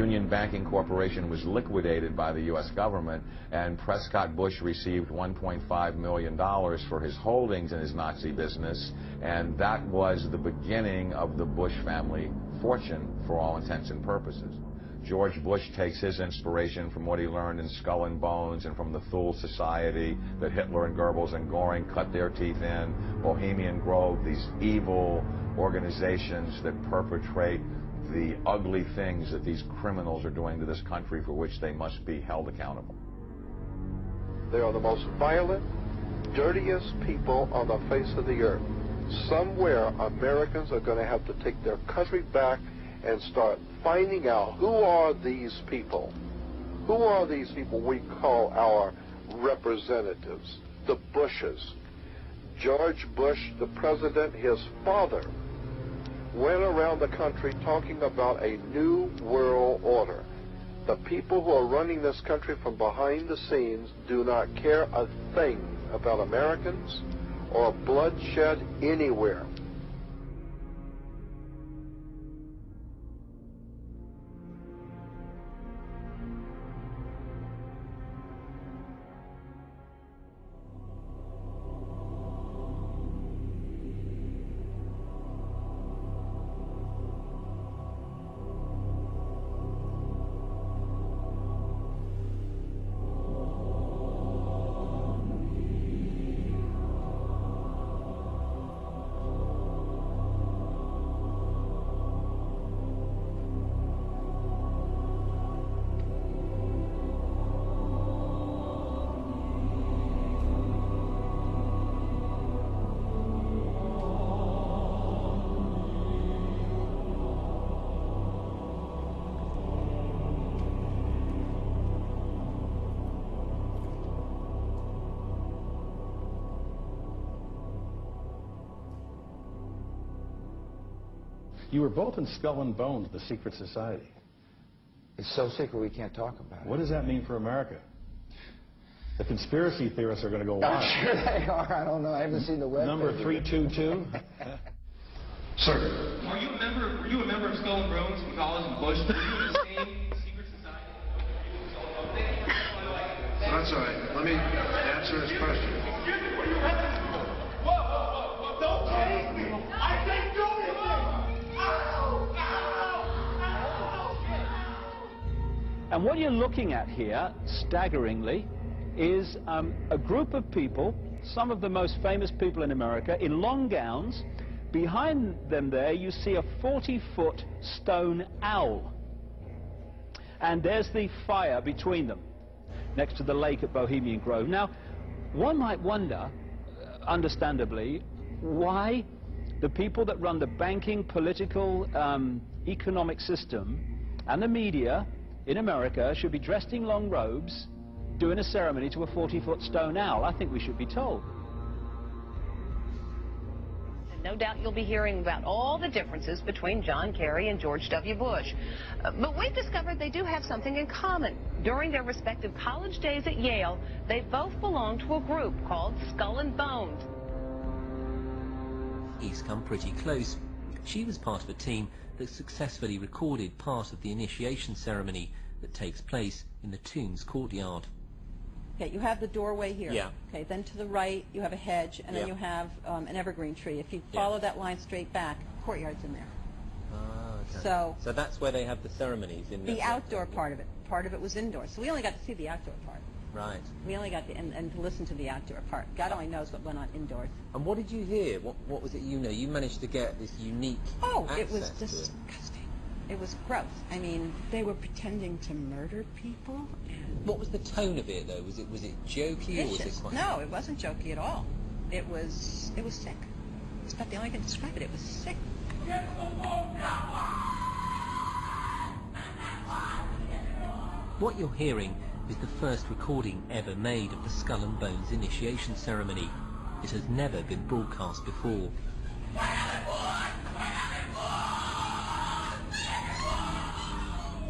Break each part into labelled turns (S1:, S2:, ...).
S1: Union Banking Corporation was liquidated by the U.S. government, and Prescott Bush received $1.5 million for his holdings in his Nazi business, and that was the beginning of the Bush family fortune for all intents and purposes. George Bush takes his inspiration from what he learned in Skull and Bones and from the Thule Society that Hitler and Goebbels and Goring cut their teeth in, Bohemian Grove, these evil organizations that perpetrate the ugly things that these criminals are doing to this country, for which they must be held accountable.
S2: They are the most violent, dirtiest people on the face of the earth. Somewhere Americans are going to have to take their country back and start finding out who are these people. Who are these people we call our representatives, the Bushes. George Bush, the president, his father, went around the country talking about a new world order. The people who are running this country from behind the scenes do not care a thing about Americans or bloodshed anywhere.
S3: You were both in Skull and Bones, the secret society.
S4: It's so secret we can't talk about it.
S3: What does that mean for America? The conspiracy theorists are going to go wild.
S4: I'm sure they are. I don't know. I haven't seen the web.
S3: Number 322.
S5: Sir. Were you a member of Skull and Bones from college in Bush? Were you in the same secret society?
S2: That's all right. Let me answer his question.
S5: Whoa, don't chase me! I can't do anything!
S6: And what you're looking at here, staggeringly, is a group of people, some of the most famous people in America, in long gowns. Behind them there, you see a 40-foot stone owl. And there's the fire between them, next to the lake at Bohemian Grove. Now, one might wonder, understandably, why the people that run the banking, political, economic system and the media in America should be dressed in long robes doing a ceremony to a 40-foot stone owl. I think we should be told.
S7: No doubt you'll be hearing about all the differences between John Kerry and George W. Bush. But we've discovered they do have something in common. During their respective college days at Yale, they both belonged to a group called Skull and Bones.
S8: He's come pretty close. She was part of a team that successfully recorded part of the initiation ceremony that takes place in the tomb's courtyard.
S9: Okay, you have the doorway here.
S8: Yeah.
S9: Okay, then to the right you have a hedge, and then you have an evergreen tree. If you follow that line straight back, courtyard's in there.
S8: Ah, okay.
S9: So
S8: that's where they have the ceremonies in
S9: the outdoor part of it. Part of it was indoors. So we only got to see the outdoor part.
S8: Right.
S9: We only got to, and to listen to the outdoor part. God only knows what went on indoors.
S8: And what did you hear? What was it you know? You managed to get this unique access
S9: it was
S8: to
S9: disgusting. It was gross. I mean, they were pretending to murder people.
S8: What was the tone of it, though? Was it jokey, or was it quite...
S9: No, it wasn't jokey at all. It was sick. It's about the only way I can describe it. It was sick.
S8: What you're hearing is the first recording ever made of the Skull and Bones initiation ceremony. It has never been broadcast before.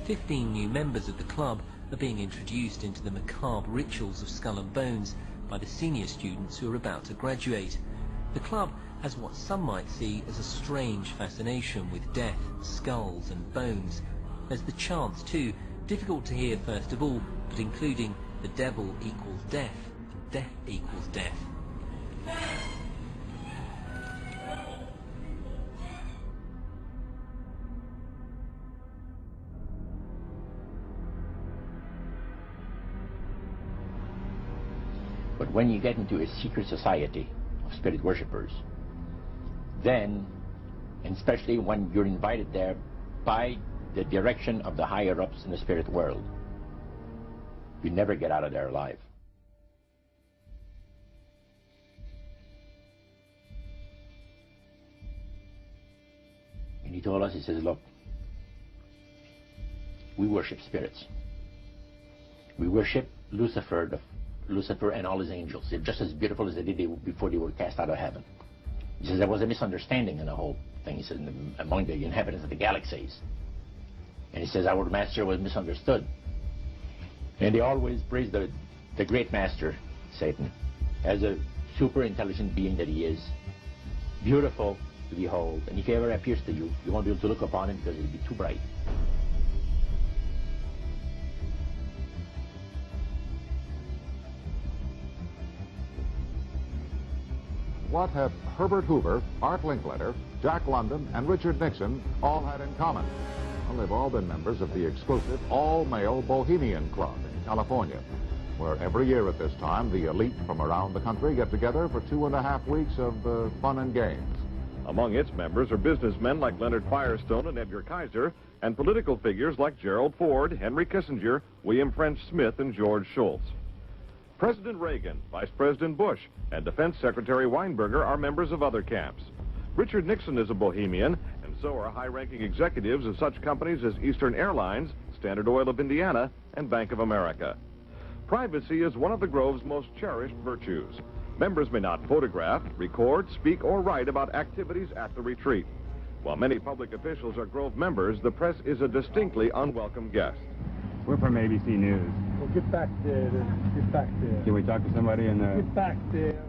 S8: 15 new members of the club are being introduced into the macabre rituals of Skull and Bones by the senior students who are about to graduate. The club has what some might see as a strange fascination with death, skulls and bones. There's the chants too, difficult to hear first of all, but including the devil equals death, death equals death.
S10: But when you get into a secret society of spirit worshippers, then, and especially when you're invited there by the direction of the higher-ups in the spirit world, you never get out of there alive. And he told us, he says, look, we worship spirits. We worship Lucifer and all his angels. They're just as beautiful as they did before they were cast out of heaven. He says there was a misunderstanding in the whole thing. He says among the inhabitants of the galaxies. And he says our master was misunderstood. And they always praise the great master, Satan, as a super intelligent being that he is, beautiful to behold. And if he ever appears to you, you won't be able to look upon him because he'll be too bright.
S11: What have Herbert Hoover, Art Linkletter, Jack London, and Richard Nixon all had in common? Well, they've all been members of the exclusive all-male Bohemian Club in California, where every year at this time, the elite from around the country get together for 2.5 weeks of fun and games.
S12: Among its members are businessmen like Leonard Firestone and Edgar Kaiser, and political figures like Gerald Ford, Henry Kissinger, William French Smith, and George Shultz. President Reagan, Vice President Bush, and Defense Secretary Weinberger are members of other camps. Richard Nixon is a Bohemian, and so are high-ranking executives of such companies as Eastern Airlines, Standard Oil of Indiana, and Bank of America. Privacy is one of the Grove's most cherished virtues. Members may not photograph, record, speak, or write about activities at the retreat. While many public officials are Grove members, the press is a distinctly unwelcome guest.
S13: We're from ABC News.
S14: Well, get back there. Get back there.
S13: Can we talk to somebody in the...
S14: Get back there.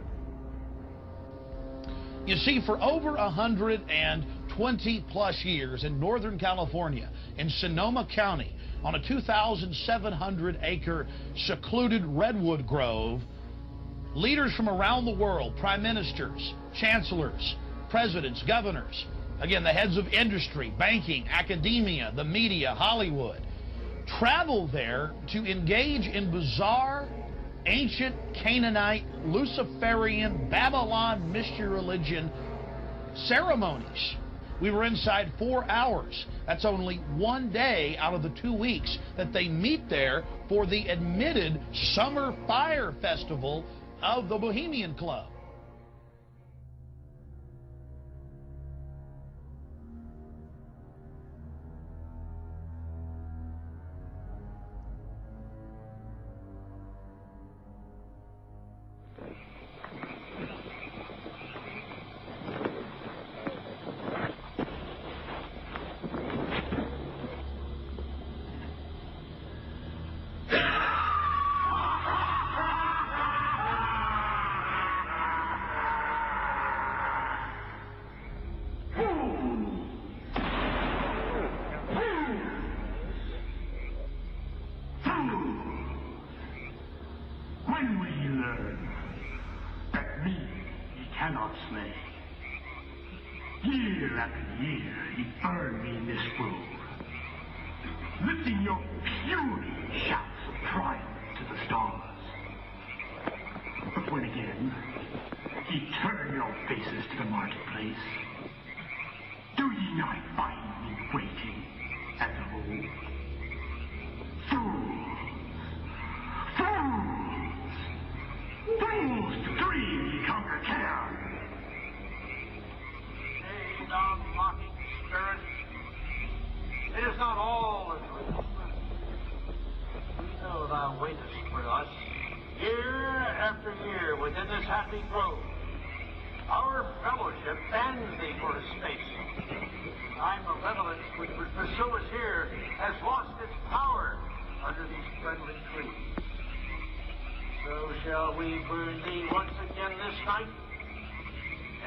S15: You see, for over 120-plus years in Northern California, in Sonoma County, on a 2,700-acre secluded redwood grove, leaders from around the world, prime ministers, chancellors, presidents, governors, again, the heads of industry, banking, academia, the media, Hollywood, travel there to engage in bizarre, ancient Canaanite, Luciferian, Babylon mystery religion ceremonies. We were inside 4 hours. That's only one day out of the 2 weeks that they meet there for the admitted Summer Fire Festival of the Bohemian Club.
S16: Year after year, he burned me in this grove, lifting your puny shouts of triumph to the stars. But when again, he turned your faces to the marketplace, do ye not find me waiting as of old? Fools! Fools! Fools to dream ye conquer care!
S17: Thou mocking spirit, it is not all a dream. We know thou waitest for us, year after year, within this happy grove. Our fellowship bans thee for a space. Thy malevolence which would pursue us here has lost its power under these friendly trees. So shall we burn thee once again this night,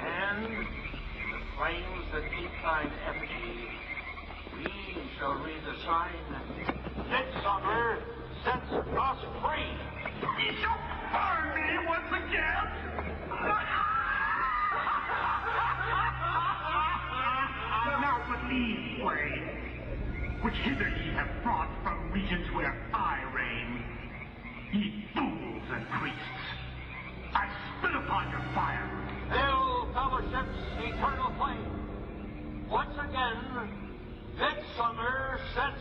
S17: and flames that eat thine effigy, we shall shall read the sign. Midsummer sets us free. He shall burn me once again. Now but leave way, which hither ye have brought from regions where I reign. Ye fools and priests, I spit upon your fire.
S5: Hail, fellowship's eternal flame. Once again, midsummer sets